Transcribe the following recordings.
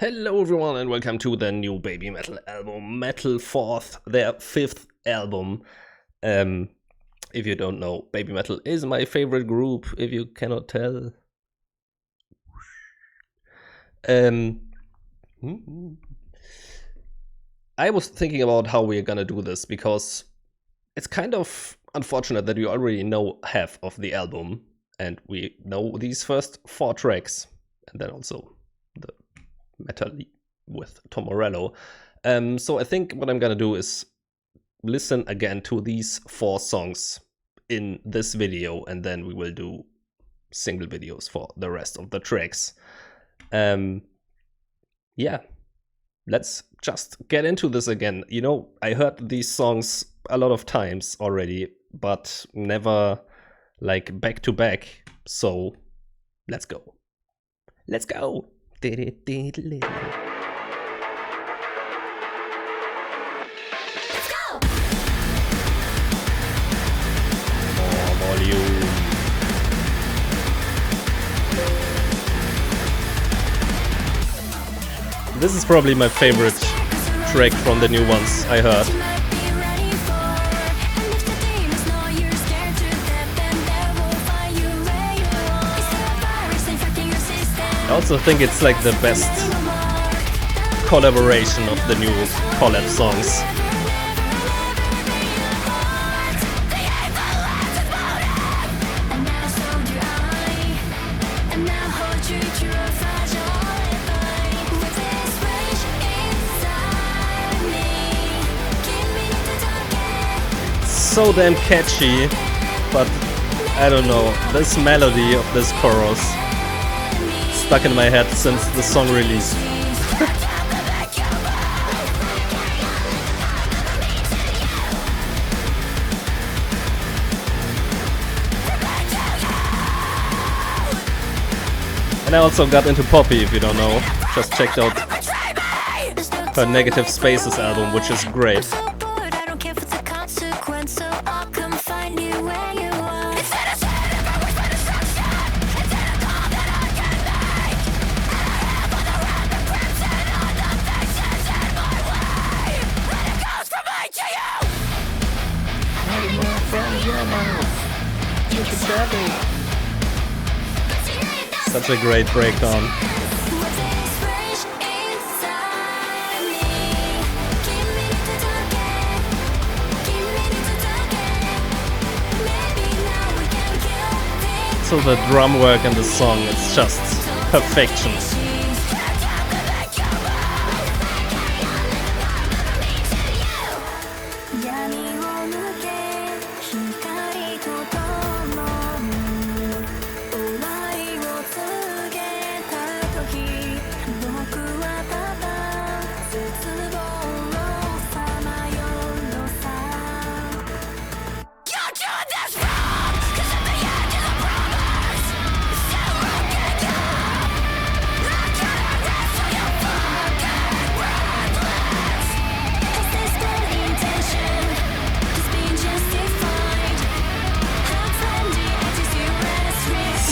Hello everyone and welcome to the new Babymetal album, Metal Fourth, their fifth album. If you don't know, Babymetal is my favorite group, if you cannot tell. I was thinking about how we're gonna do this, because it's kind of unfortunate that we already know half of the album, and we know these first 4 tracks, and then also the Metali with Tom Morello. So I think what I'm gonna do is listen again to these 4 songs in this video, and then we will do single videos for the rest of the tracks. Yeah, let's just get into this again. You know, I heard these songs a lot of times already, but never like back to back. So let's go. Let's go. More volume. This is probably my favorite track from the new ones I heard. I also think it's like the best collaboration of the new collab songs. So damn catchy, but I don't know, this melody of this chorus stuck in my head since the song release. And I also got into Poppy, if you don't know. Just checked out her Negative Spaces album, which is great. Such a great breakdown. So the drum work in the song, it's just perfection.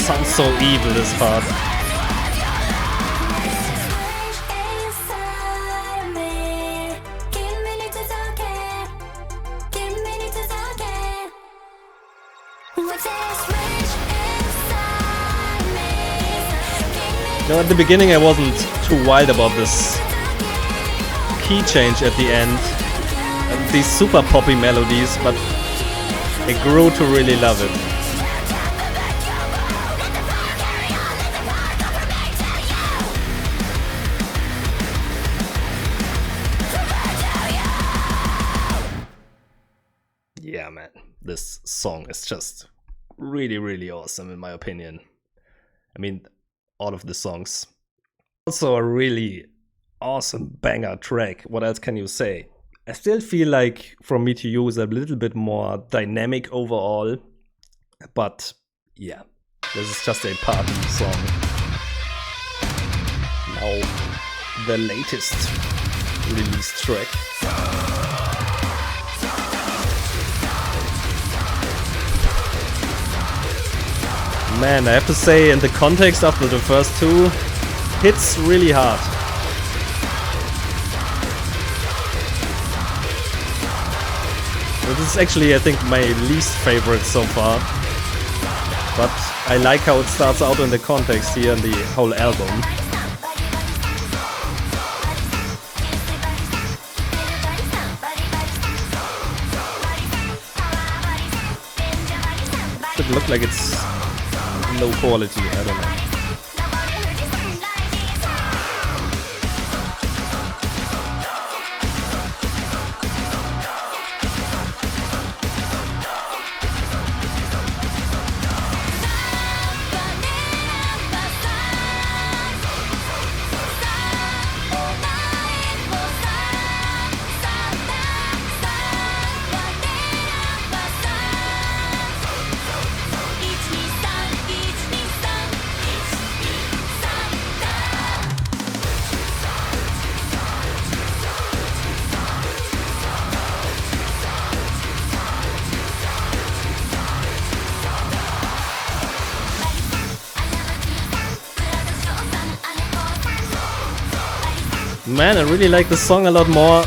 Sounds so evil, this part. Now, at the beginning I wasn't too wild about this key change at the end, and these super poppy melodies, but I grew to really love it. Yeah, man, this song is just really, really awesome in my opinion. I mean, all of the songs. Also a really awesome banger track. What else can you say? I still feel like From Me to You is a little bit more dynamic overall. But yeah, this is just a party song. Now, the latest released track. Man, I have to say, in the context of the first 2, hits really hard. This is actually, I think, my least favorite so far. But I like how it starts out in the context here in the whole album. It looks like it's low quality, I don't know. Man, I really like the song a lot more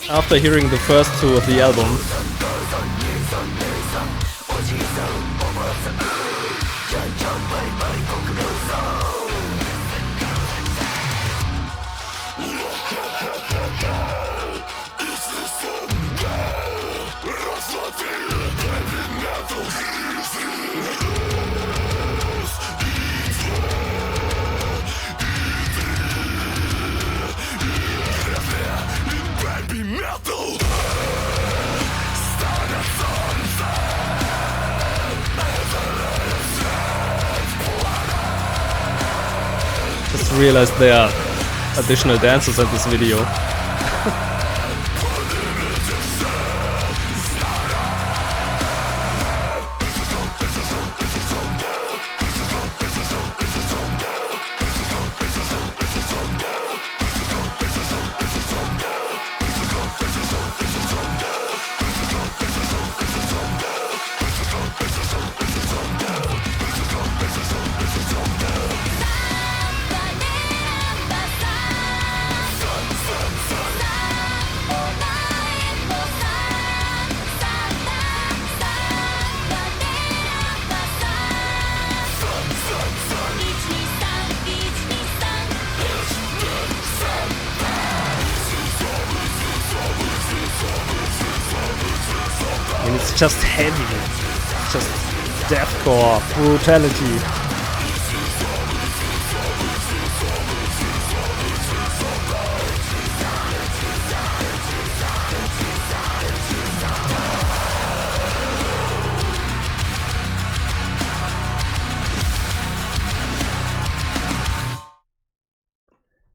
after hearing the first two of the album. Just realized there are additional dances in this video. And it's just heavy, just deathcore, brutality.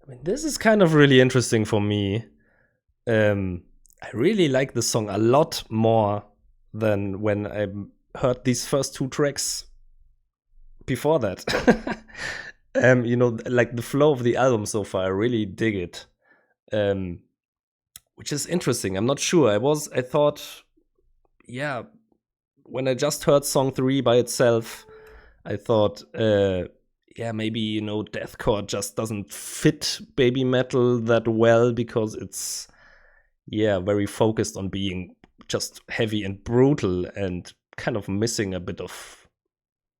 I mean, this is kind of really interesting for me. I really like the song a lot more than when I heard these first two tracks before that. You know, like the flow of the album so far, I really dig it. Which is interesting. I'm not sure. I thought, yeah, when I just heard song 3 by itself, I thought, yeah, maybe, you know, deathcore just doesn't fit Babymetal that well because it's, yeah, very focused on being just heavy and brutal and kind of missing a bit of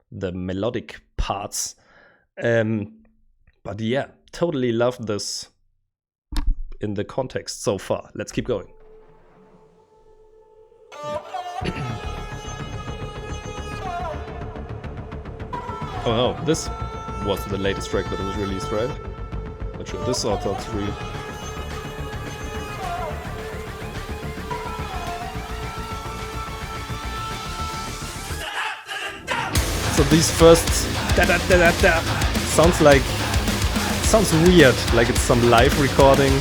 the melodic parts. But yeah, totally love this in the context so far. Let's keep going. Oh, this was the latest track that was released, right? Not sure. This or Thought 3. So these first da-da-da-da-da sounds weird, like it's some live recording.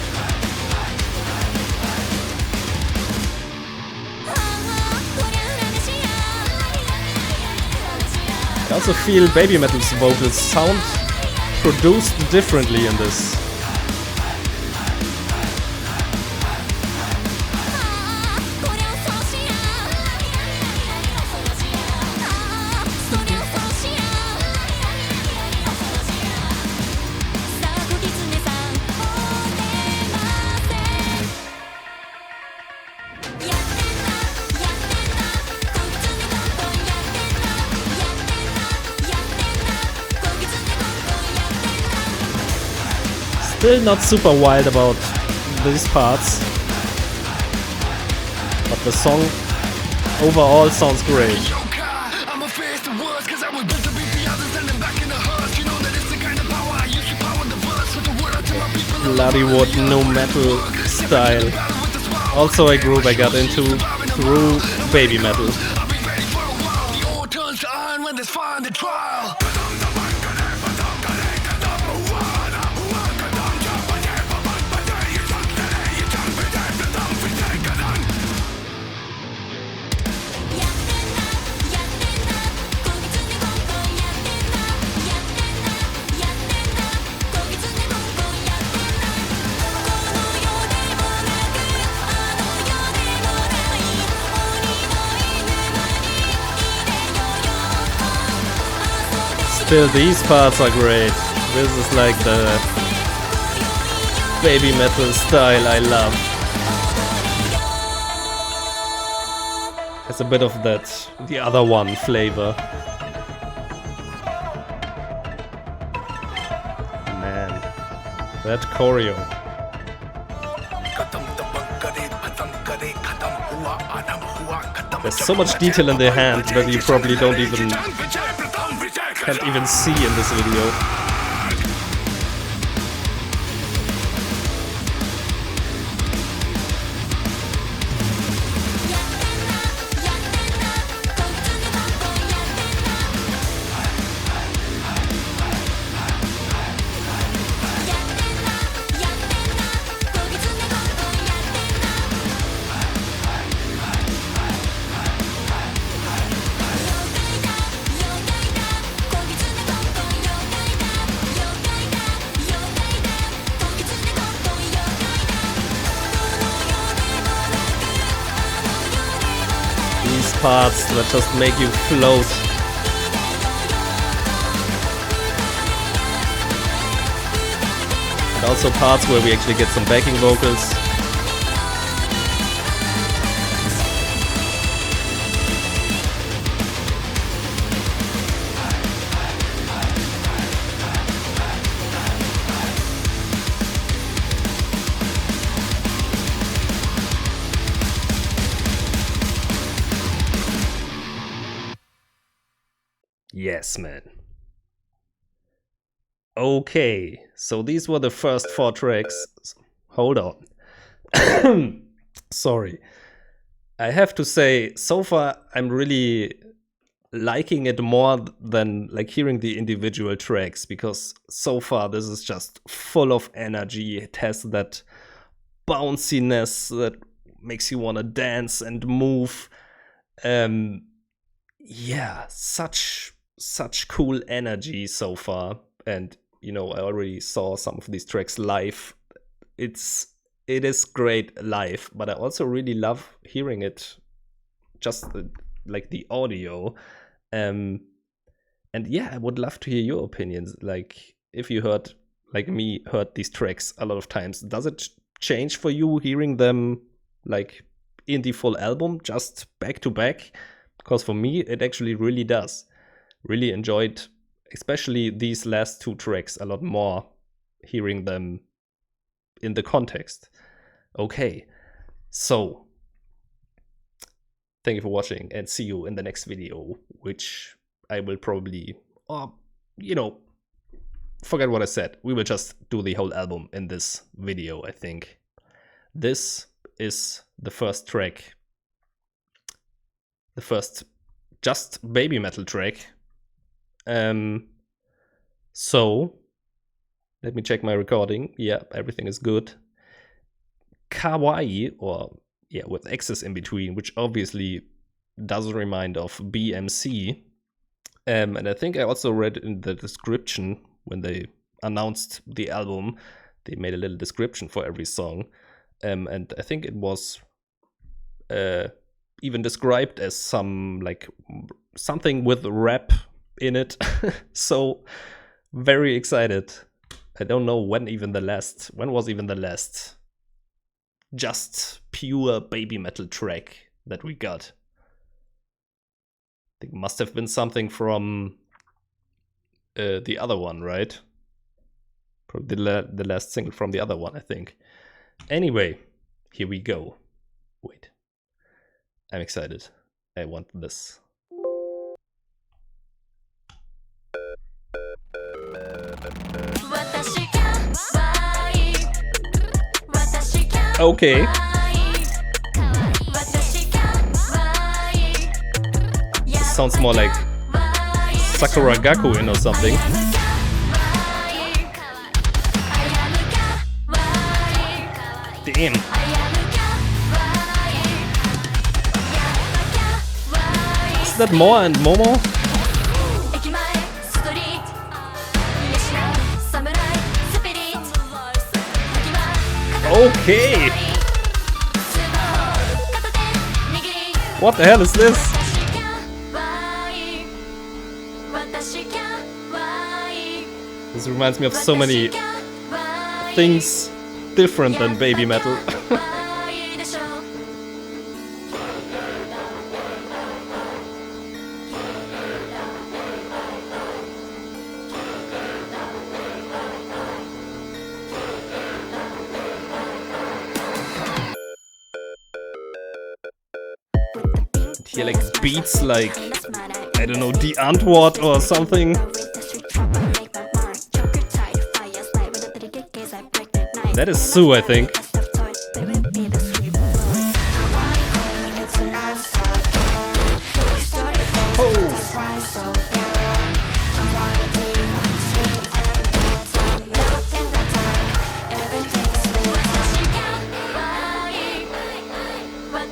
I also feel Babymetal's vocals sound produced differently in this. Still not super wild about these parts, but the song overall sounds great. Bloody wood, no metal style. Also a group I got into through Babymetal. Still, these parts are great. This is like the Babymetal style I love. Has a bit of that, the other one flavor. Man, that choreo. There's so much detail in their hand that you probably can't even see in this video. Parts that just make you float. And also parts where we actually get some backing vocals. Yes, man. Okay, so these were the first 4 tracks. Hold on. Sorry. I have to say, so far I'm really liking it more than like hearing the individual tracks, because so far this is just full of energy. It has that bounciness that makes you want to dance and move. Yeah, such cool energy so far. And you know, I already saw some of these tracks live. It is great live, but I also really love hearing it just like the audio. And yeah, I would love to hear your opinions. Like, if you heard these tracks a lot of times, does it change for you hearing them like in the full album, just back to back? Because for me, it actually really does. Really enjoyed, especially these last 2 tracks, a lot more, hearing them in the context. Okay, so thank you for watching, and see you in the next video, which I will probably, forget what I said. We will just do the whole album in this video, I think. This is the first track. The first just Babymetal track. So let me check my recording. Yeah, everything is good. Kawaii, or yeah, with X's in between, which obviously does remind of BMC. And I think I also read in the description when they announced the album, they made a little description for every song. And I think it was even described as something with rap in it. So very excited. I don't know when was even the last just pure Babymetal track that we got. I think it must have been something from the other one, right? Probably the last single from the other one, I think. Anyway, here we go. Wait. I'm excited. I want this. Okay. This sounds more like Sakura Gakuin or something. Damn. Is that Moa and Momo? Okay. What the hell is this? This reminds me of so many things different than Babymetal. Here like beats like, I don't know, the Antwort or something. That is Sue, I think.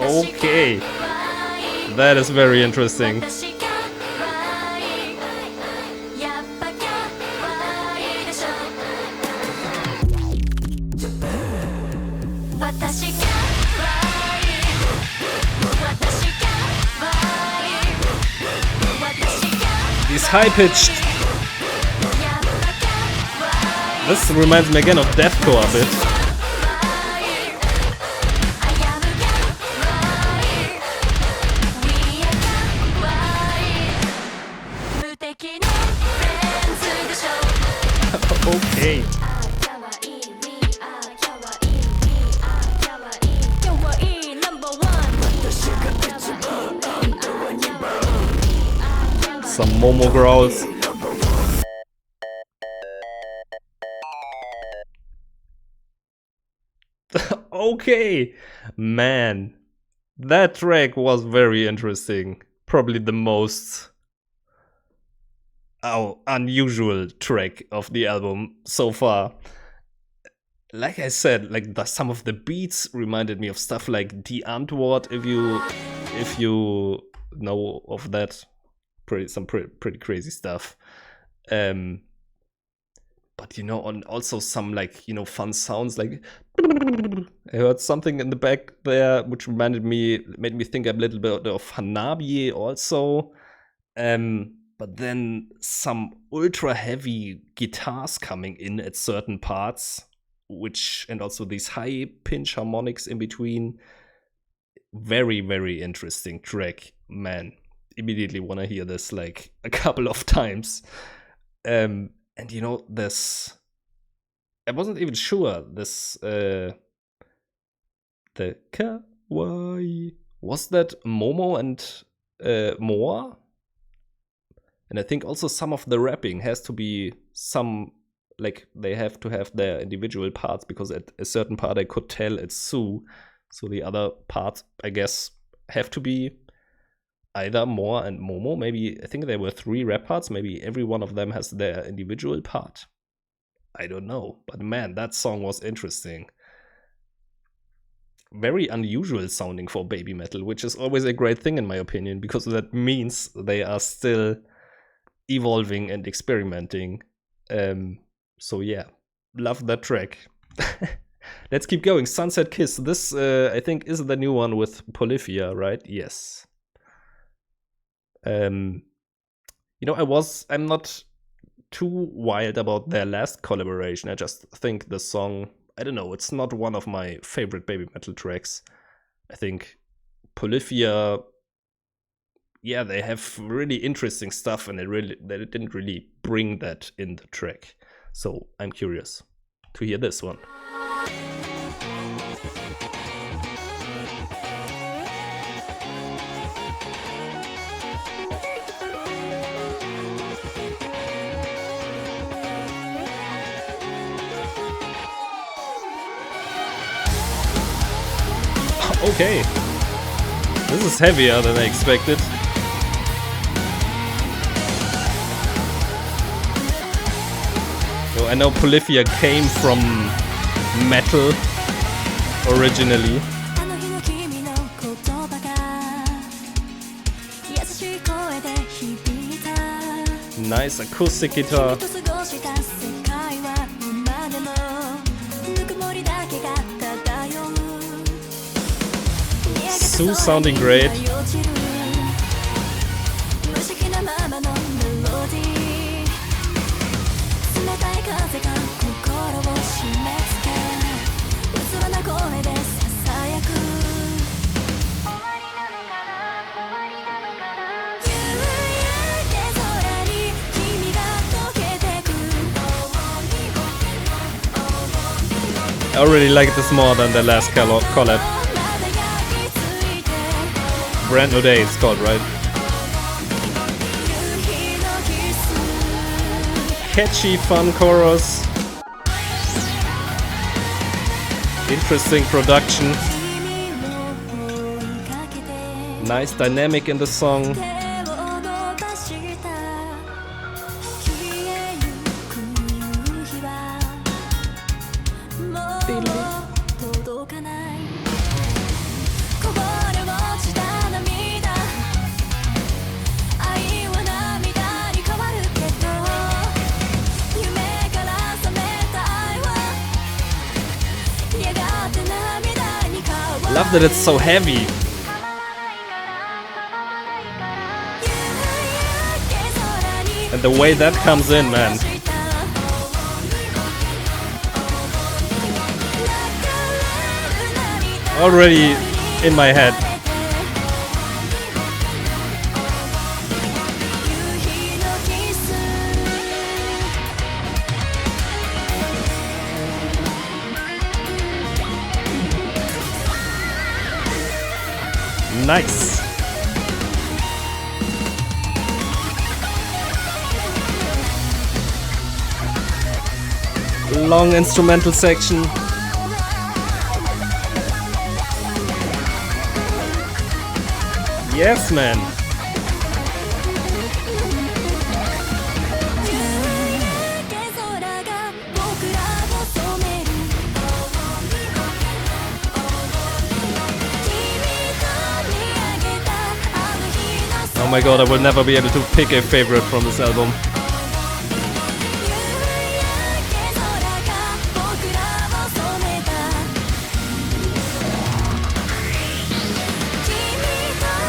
Okay. That is very interesting. These high-pitched. This reminds me again of deathcore a bit. Okay. Some Momo growls. Okay, man, that track was very interesting. Probably the most unusual track of the album so far. Like I said, like some of the beats reminded me of stuff like Die Antwort, if you know of that. Some pretty crazy stuff. But you know, and also some like, you know, fun sounds like I heard something in the back there which made me think a little bit of Hanabi also. But then some ultra heavy guitars coming in at certain parts, and also these high pitch harmonics in between. Very, very interesting track, man. Immediately want to hear this like a couple of times. And you know, I wasn't even sure the Kawaii, was that Momo and Moa? And I think also some of the rapping has to be like they have to have their individual parts, because at a certain part I could tell it's Sue. So the other parts, I guess, have to be either Moa and Momo. Maybe, I think there were 3 rap parts. Maybe every one of them has their individual part. I don't know. But man, that song was interesting. Very unusual sounding for Babymetal, which is always a great thing in my opinion, because that means they are still evolving and experimenting. So yeah, love that track. Let's keep going. Sunset Kiss. This, I think, is the new one with Polyphia, right? Yes. You know, I'm not too wild about their last collaboration. I just think the song, I don't know, it's not one of my favorite Babymetal tracks. I think Polyphia, yeah, they have really interesting stuff, and they didn't really bring that in the track. So I'm curious. to hear this one. Okay, this is heavier than I expected. So I know Polyphia came from metal originally. Nice acoustic guitar. Sue sounding great. I really like this more than the last collab. Brand New Day it's called, right? Catchy, fun chorus. Interesting production. Nice dynamic in the song. Love that it's so heavy. And the way that comes in, man. Already in my head. Nice. Long instrumental section. Yes, man. Oh my god, I will never be able to pick a favorite from this album.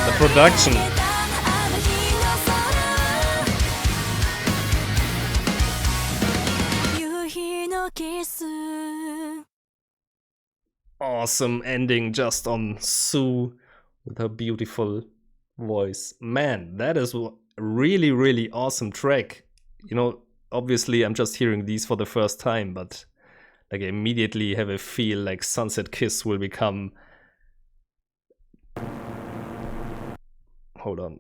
The production. Awesome ending just on Sue with her beautiful voice. Man, that is a really, really awesome track. You know, obviously I'm just hearing these for the first time, but like I immediately have a feel like Sunset Kiss will become...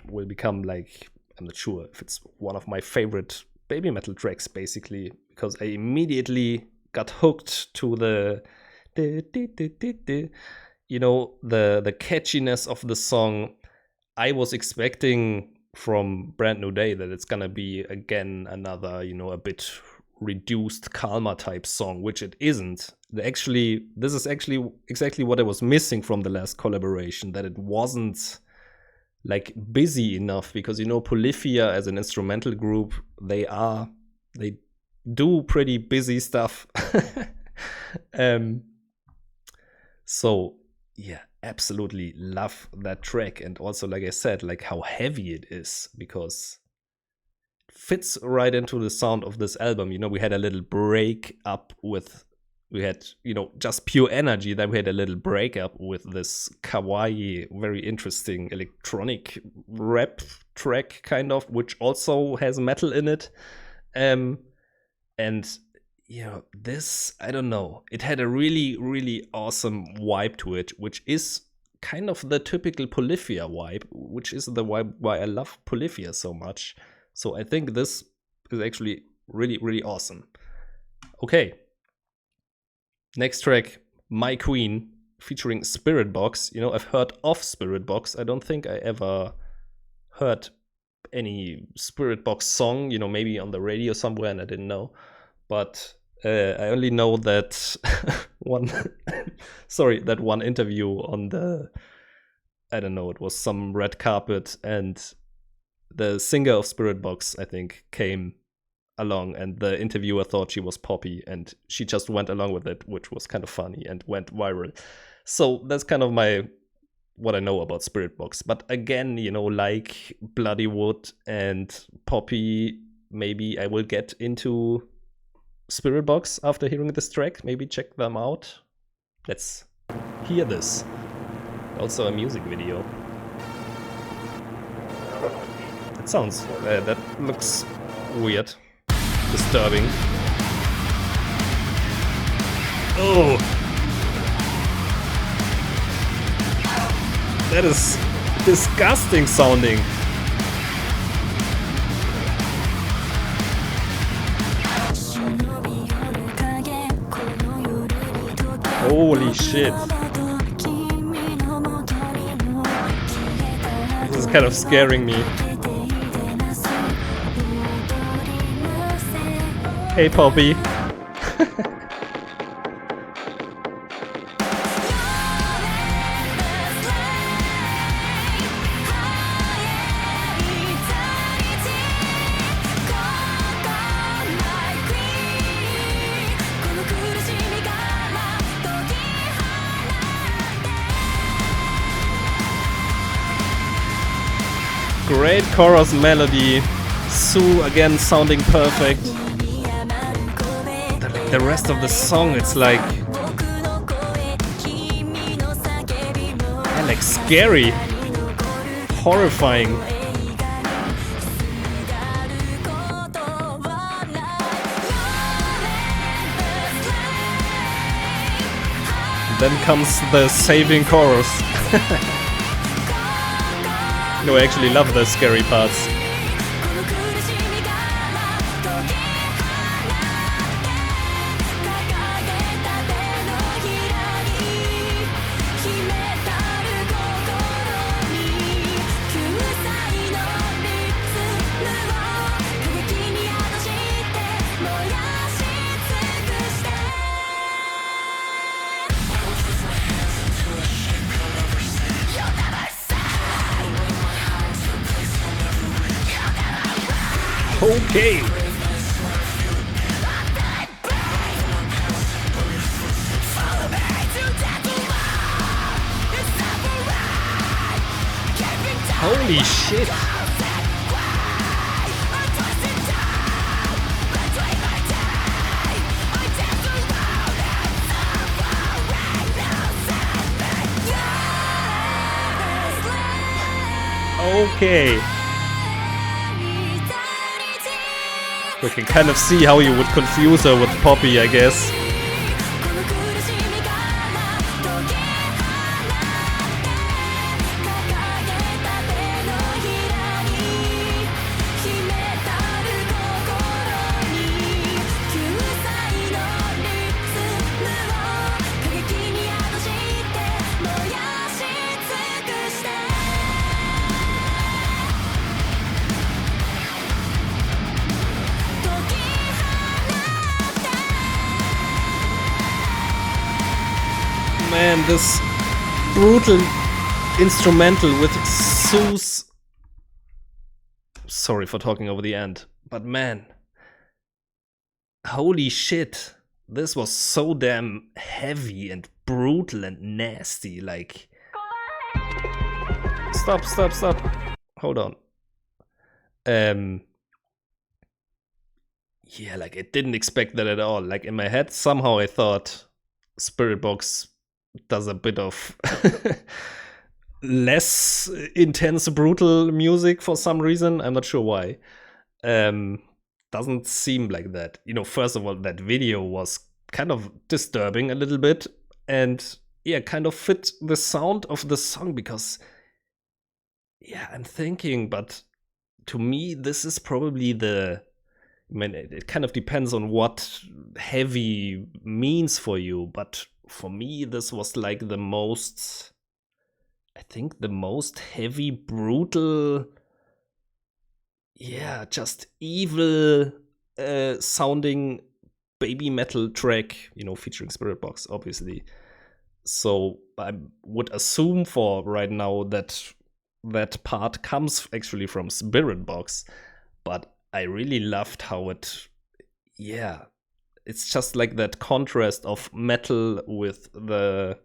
will become like, I'm not sure if it's one of my favorite Babymetal tracks, basically, because I immediately got hooked to the you know, the catchiness of the song. I was expecting from Brand New Day that it's gonna be again another, you know, a bit reduced, calmer type song, which it isn't. This is actually exactly what I was missing from the last collaboration, that it wasn't like busy enough, because, you know, Polyphia as an instrumental group, they do pretty busy stuff. So yeah, absolutely love that track. And also, like I said, like how heavy it is, because it fits right into the sound of this album. You know, we had a little break up with, we had, you know, just pure energy. Then we had a little break up with this Kawaii, very interesting electronic rap track, kind of, which also has metal in it. And yeah, this, I don't know. It had a really, really awesome vibe to it, which is kind of the typical Polyphia vibe, which is the vibe why I love Polyphia so much. So I think this is actually really, really awesome. Okay. Next track, My Queen, featuring Spirit Box. You know, I've heard of Spirit Box. I don't think I ever heard any Spirit Box song, you know, maybe on the radio somewhere and I didn't know. But I only know that one that one interview on the, I don't know, it was some red carpet, and the singer of Spirit Box, I think, came along, and the interviewer thought she was Poppy, and she just went along with it, which was kind of funny and went viral. So that's kind of what I know about Spirit Box. But again, you know, like Bloody Wood and Poppy, maybe I will get into Spirit Box after hearing this track. Maybe check them out. Let's hear this. Also a music video. That looks weird. Disturbing. Oh! That is disgusting sounding. Holy shit. This is kind of scaring me. Hey, Poppy. Great chorus melody. Sue again sounding perfect. The rest of the song, it's like scary, horrifying. Then comes the saving chorus. No, I actually love the scary parts. Okay. Holy shit. Okay. We can kind of see how you would confuse her with Poppy, I guess. Man, this brutal instrumental with Sue's... Sorry for talking over the end, but man, holy shit, this was so damn heavy and brutal and nasty, like... Stop. Hold on. Yeah, like, I didn't expect that at all. Like, in my head, somehow I thought Spirit Box does a bit of less intense, brutal music for some reason. I'm not sure why. doesn't seem like that. You know, first of all, that video was kind of disturbing a little bit, and yeah, kind of fit the sound of the song because, yeah, I'm thinking, but to me, this is probably the. I mean, it kind of depends on what heavy means for you, but for me, this was like the most. I think the most heavy, brutal, yeah, just evil sounding Babymetal track, you know, featuring Spirit Box, obviously. So I would assume for right now that that part comes actually from Spirit Box, but I really loved how yeah, it's just like that contrast of metal with the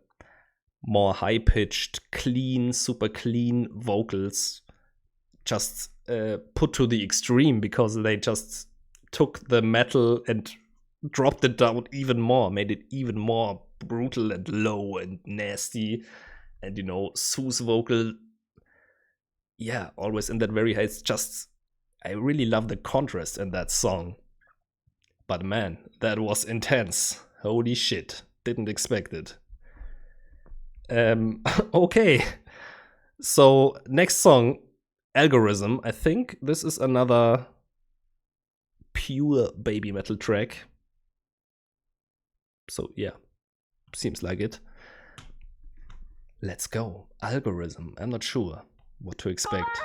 more high-pitched, clean, super clean vocals just put to the extreme because they just took the metal and dropped it down even more, made it even more brutal and low and nasty. And, you know, Sue's vocal, yeah, always in that very high. It's just, I really love the contrast in that song. But man, that was intense. Holy shit. Didn't expect it. Okay. So, next song, Algorithm. I think this is another pure Babymetal track. So, yeah. Seems like it. Let's go. Algorithm. I'm not sure what to expect.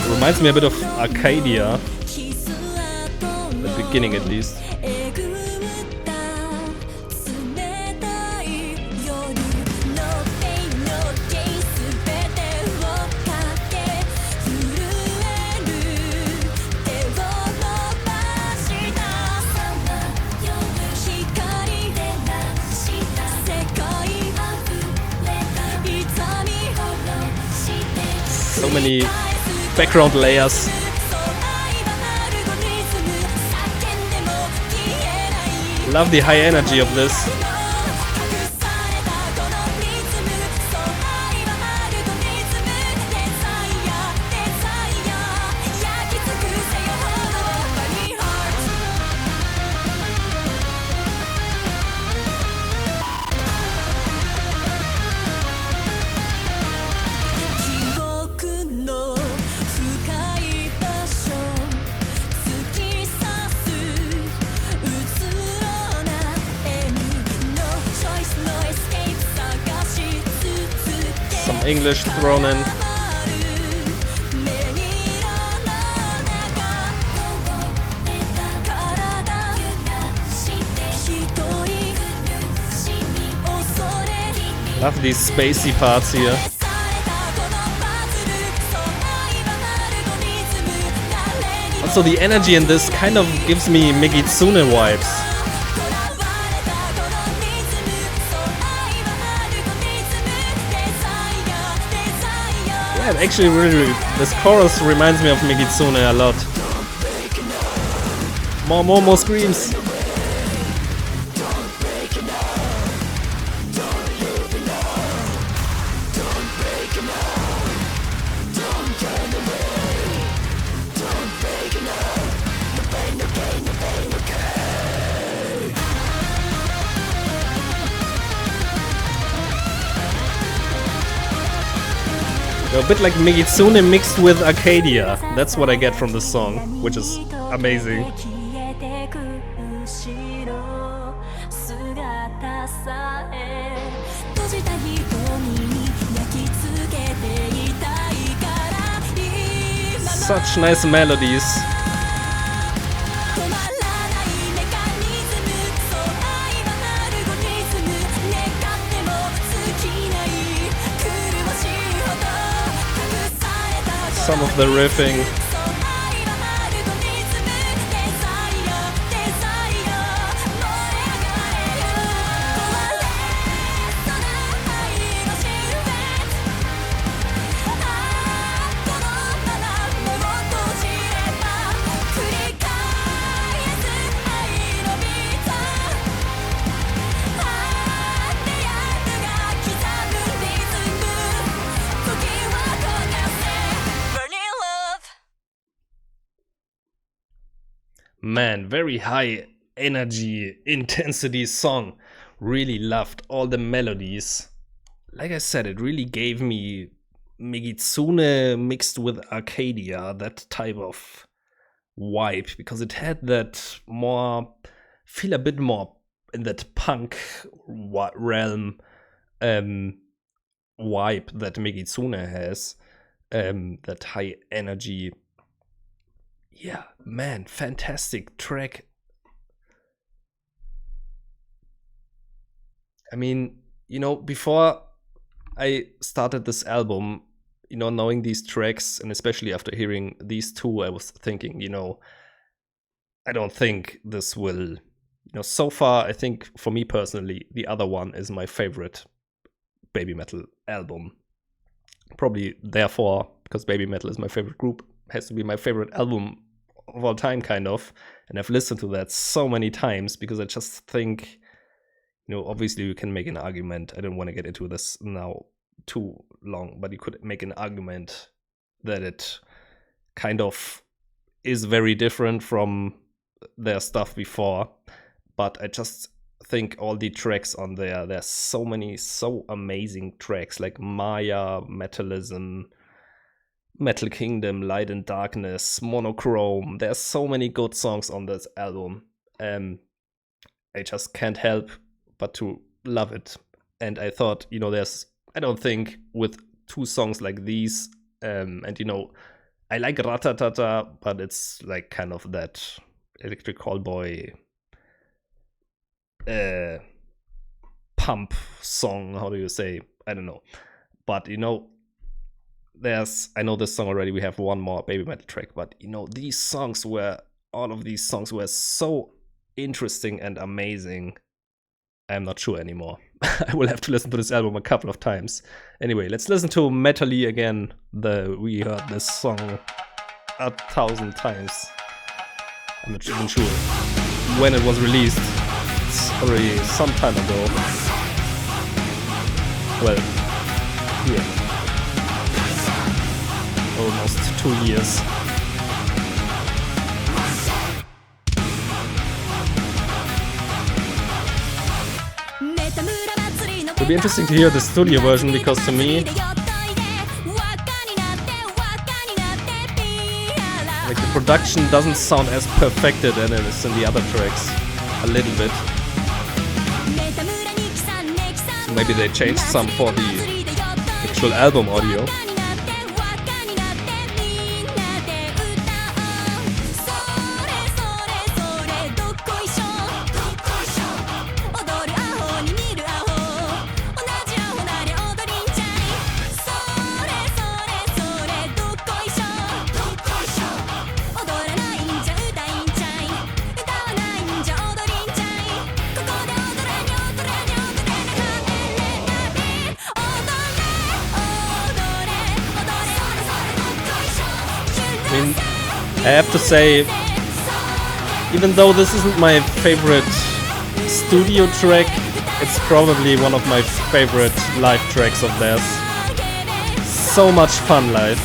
Reminds me a bit of Arcadia, at the beginning at least. So many background layers. Love the high energy of this. English thrown in. Love these spacey parts here. Also, the energy in this kind of gives me Megitsune vibes. Yeah, actually, really, this chorus reminds me of Megitsune a lot. More screams. A bit like Megitsune mixed with Arcadia. That's what I get from this song, which is amazing. Such nice melodies. Some of the riffing. man, very high energy, intensity song. Really loved all the melodies. Like I said, it really gave me Megitsune mixed with Arcadia, that type of vibe, because it had that more, feel a bit more in that punk realm vibe that Megitsune has, that high energy. Yeah, man, fantastic track. I mean, before I started this album, knowing these tracks, and especially after hearing these two, I was thinking, I don't think this will, so far, I think for me personally, the other one is my favorite Babymetal album. Probably therefore, because Babymetal is my favorite group, has to be my favorite album of all time, kind of. And I've listened to that so many times because I just think, obviously you can make an argument. I don't want to get into this now too long, but you could make an argument that it kind of is very different from their stuff before. But I just think all the tracks on there's so many so amazing tracks, like Maya, Metalism, Metal Kingdom, Light and Darkness, Monochrome. There's so many good songs on this album. I just can't help but to love it. And I thought, I don't think with two songs like these, and I like RATATATA, but it's like kind of that Electric Callboy pump song. How do you say? I don't know. But I know this song already. We have one more Babymetal track, but all of these songs were so interesting and amazing. I'm not sure anymore. I will have to listen to this album a couple of times. Anyway, let's listen to Metali again. We heard this song 1,000 times. I'm not even sure when it was released. It's already some time ago. Well, yeah. Almost 2 years. It'll be interesting to hear the studio version, because to me, like, the production doesn't sound as perfected as it is in the other tracks. A little bit. So maybe they changed some for the actual album audio. I have to say, even though this isn't my favorite studio track, it's probably one of my favorite live tracks of theirs. So much fun live.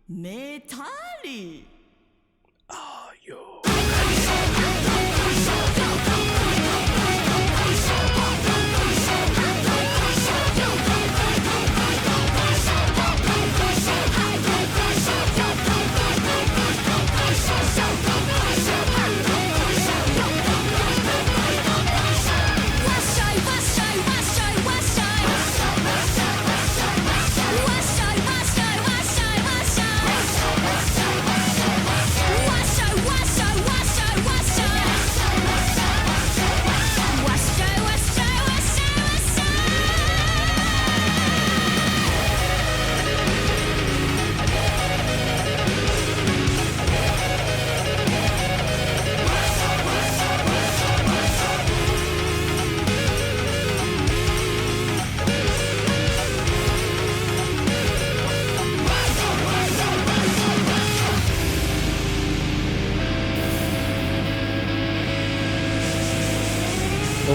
Metali. Oh, yo.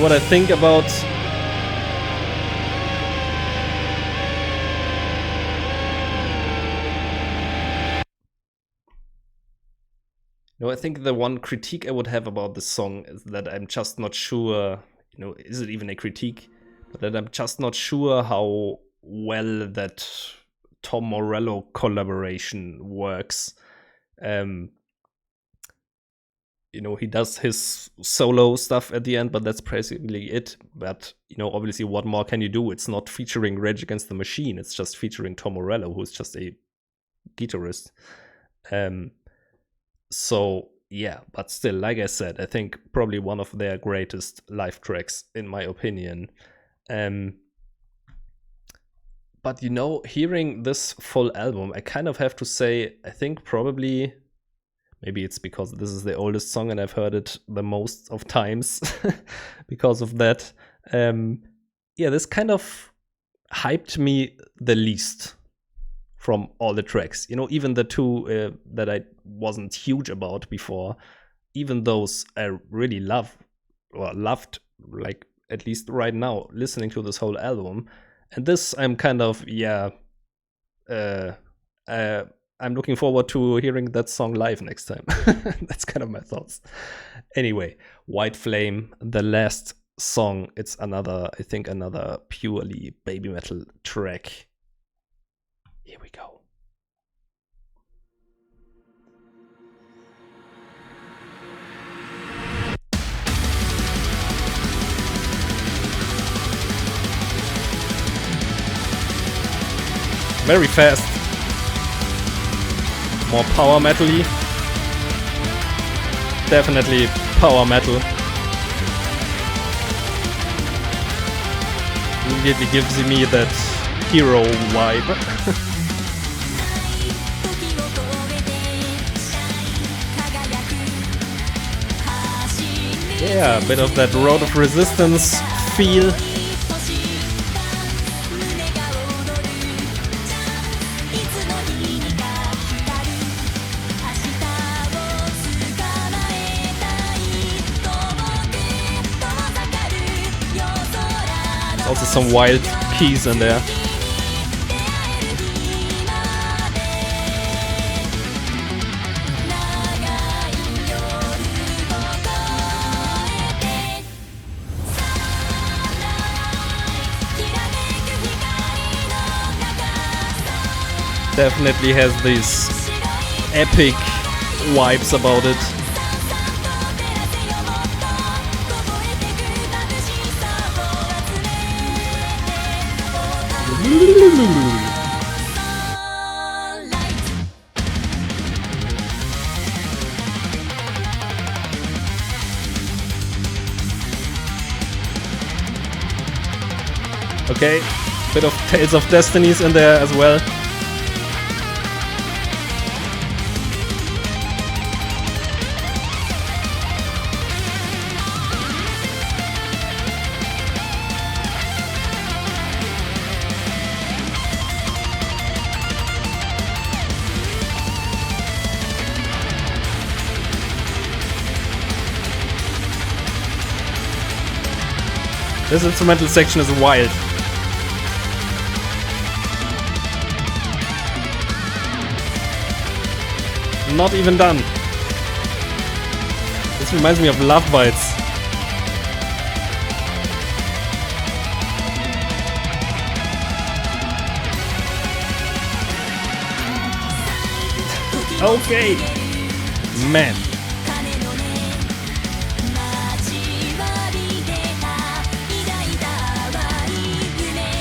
know what I think about I think the one critique I would have about this song is that I'm just not sure, is it even a critique? But that I'm just not sure how well that Tom Morello collaboration works. He does his solo stuff at the end, but that's basically it. But, obviously, what more can you do? It's not featuring Rage Against the Machine. It's just featuring Tom Morello, who's just a guitarist. So, yeah, but still, like I said, I think probably one of their greatest live tracks, in my opinion. But, hearing this full album, I kind of have to say, I think probably, maybe it's because this is the oldest song and I've heard it the most of times because of that. This kind of hyped me the least from all the tracks. Even the two that I wasn't huge about before, even those I really loved, like at least right now, listening to this whole album. And this I'm kind of, I'm looking forward to hearing that song live next time. That's kind of my thoughts. Anyway, White Flame, the last song. It's another purely Babymetal track. Here we go. Very fast. More power metal-y. Definitely power metal. Immediately gives me that Hero vibe. Yeah, a bit of that Road of Resistance feel. Also some wild keys in there. Definitely has these epic vibes about it. Okay, bit of Tales of Destinies in there as well. This instrumental section is wild. Not even done. This reminds me of Love Bites. Okay. Man.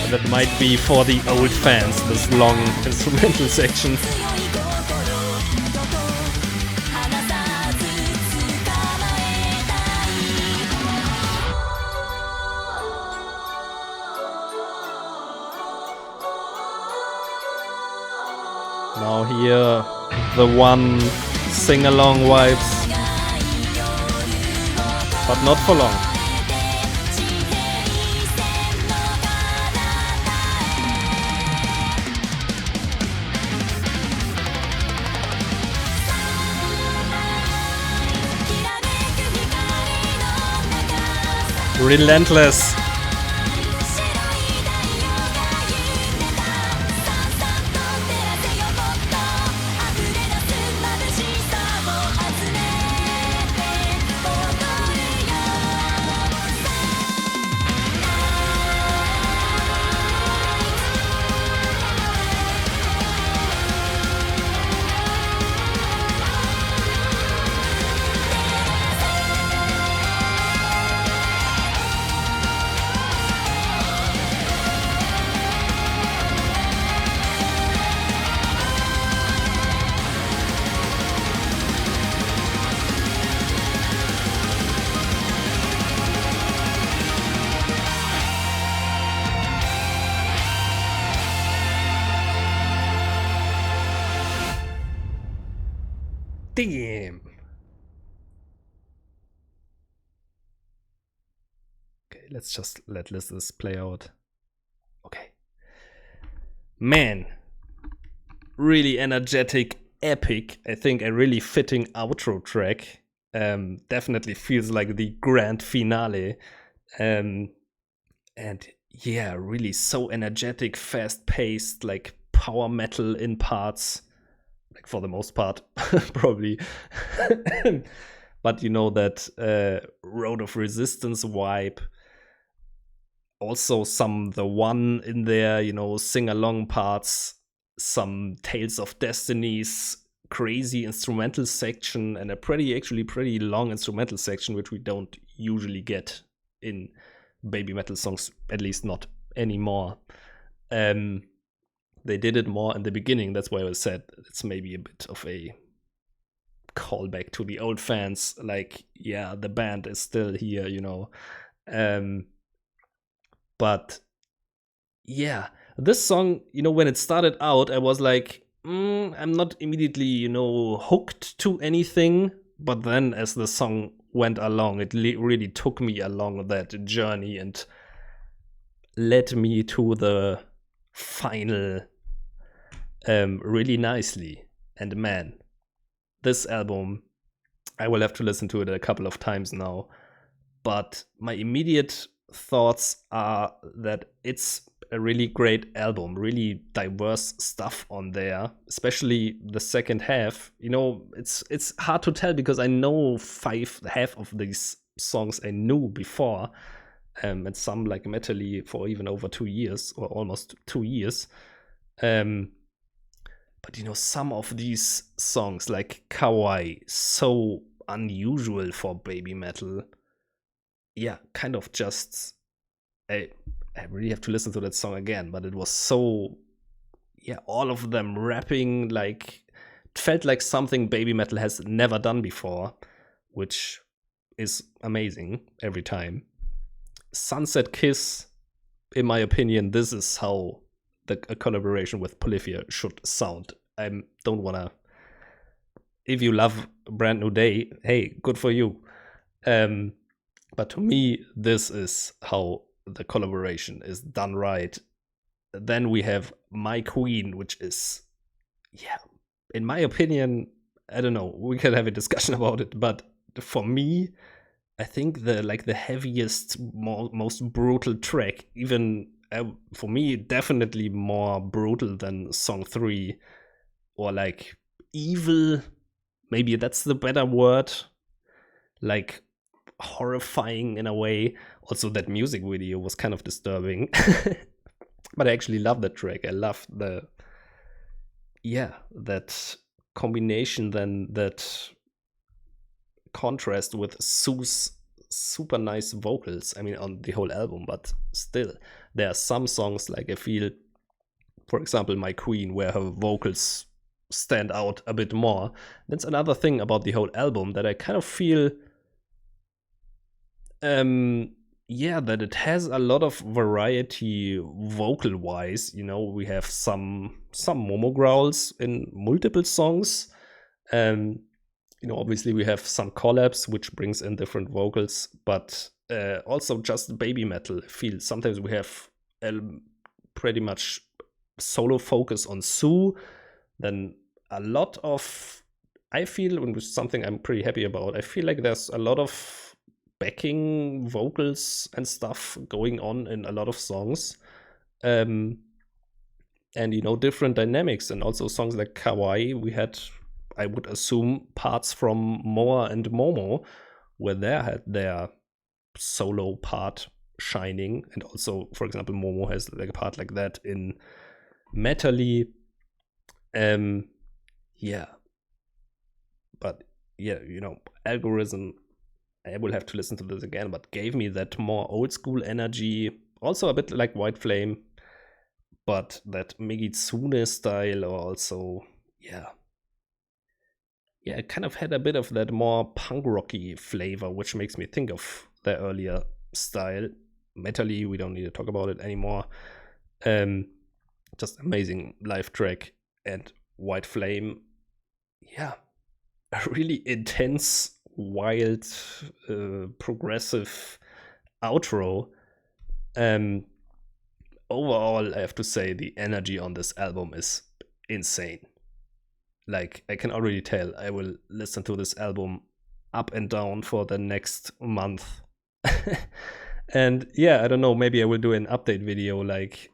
That might be for the old fans, this long instrumental section. Now here, the one sing-along vibes, but not for long. Relentless. Damn. Okay, let's just let this play out. Okay. Man. Really energetic, epic. I think a really fitting outro track. Definitely feels like the grand finale. And yeah, really so energetic, fast paced, like power metal in parts. Like for the most part, probably. But you know, that Road of Resistance vibe. Also some The One in there, you know, sing-along parts, some Tales of Destinies, crazy instrumental section, and a actually pretty long instrumental section, which we don't usually get in Babymetal songs, at least not anymore. They did it more in the beginning. That's why I said it's maybe a bit of a callback to the old fans. Like, yeah, the band is still here, you know. But yeah, this song, you know, when it started out, I was like, I'm not immediately, you know, hooked to anything. But then as the song went along, it really took me along that journey and led me to the final really nicely. And man, this album, I will have to listen to it a couple of times now. But my immediate thoughts are that it's a really great album, really diverse stuff on there, especially the second half. You know, it's hard to tell because I know half of these songs I knew before, and some like Metali for even over 2 years or almost 2 years. But you know, some of these songs like Kawaii, so unusual for Babymetal. Yeah, kind of just I really have to listen to that song again, but it was so, yeah, all of them rapping like, it felt like something Babymetal has never done before, which is amazing every time. Sunset Kiss, in my opinion, this is how a collaboration with Polyphia should sound. I don't wanna. If you love Brand New Day, hey, good for you. But to me, this is how the collaboration is done right. Then we have My Queen, which is, yeah, in my opinion, I don't know, we can have a discussion about it, but for me, I think the heaviest, most brutal track, even for me, definitely more brutal than song 3, or like evil, maybe that's the better word, like horrifying in a way. Also, that music video was kind of disturbing. But I actually love that track. I love that combination, then that contrast with Sue's super nice vocals. I mean, on the whole album, but still, there are some songs, like I feel, for example, My Queen, where her vocals stand out a bit more. That's another thing about the whole album that I kind of feel, that it has a lot of variety vocal wise. You know, we have some Momo growls in multiple songs. You know, obviously we have some collabs which brings in different vocals, but also just Babymetal feel. Sometimes we have pretty much solo focus on Sue, then a lot of, I feel, and something I'm pretty happy about, I feel like there's a lot of backing vocals and stuff going on in a lot of songs. And different dynamics, and also songs like Kawaii, we had, I would assume, parts from Moa and Momo where they had their solo part shining, and also, for example, Momo has like a part like that in Metali. Yeah, but yeah, Algorithm, I will have to listen to this again, but gave me that more old school energy, also a bit like White Flame, but that Megitsune style also, it kind of had a bit of that more punk rocky flavor, which makes me think of their earlier style. Metali, we don't need to talk about it anymore. Just amazing live track. And White Flame, a really intense, wild, progressive outro. Overall, I have to say the energy on this album is insane. Like, I can already tell I will listen to this album up and down for the next month. And I don't know, maybe I will do an update video, like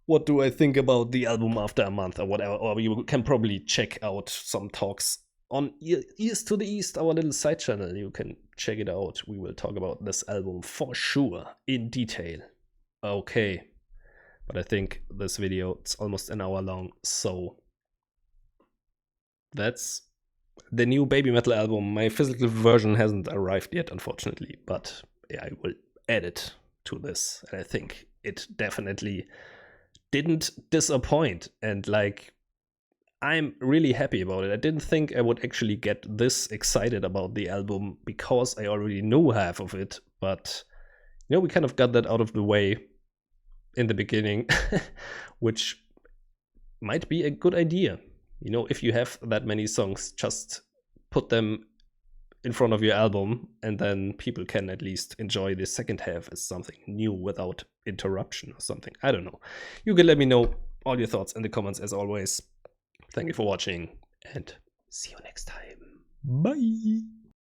what do I think about the album after a month or whatever. Or you can probably check out some talks on Ears to the East, our little side channel. You can check it out. We will talk about this album for sure in detail. Okay, but I think this video, it's almost an hour long, so that's the new Babymetal album. My physical version hasn't arrived yet, unfortunately, but I will add it to this, and I think it definitely didn't disappoint, and like, I'm really happy about it. I didn't think I would actually get this excited about the album because I already knew half of it, but we kind of got that out of the way in the beginning, which might be a good idea. If you have that many songs, just put them in front of your album, and then people can at least enjoy the second half as something new without interruption or something. I don't know. You can let me know all your thoughts in the comments as always. Thank you for watching, and see you next time. Bye!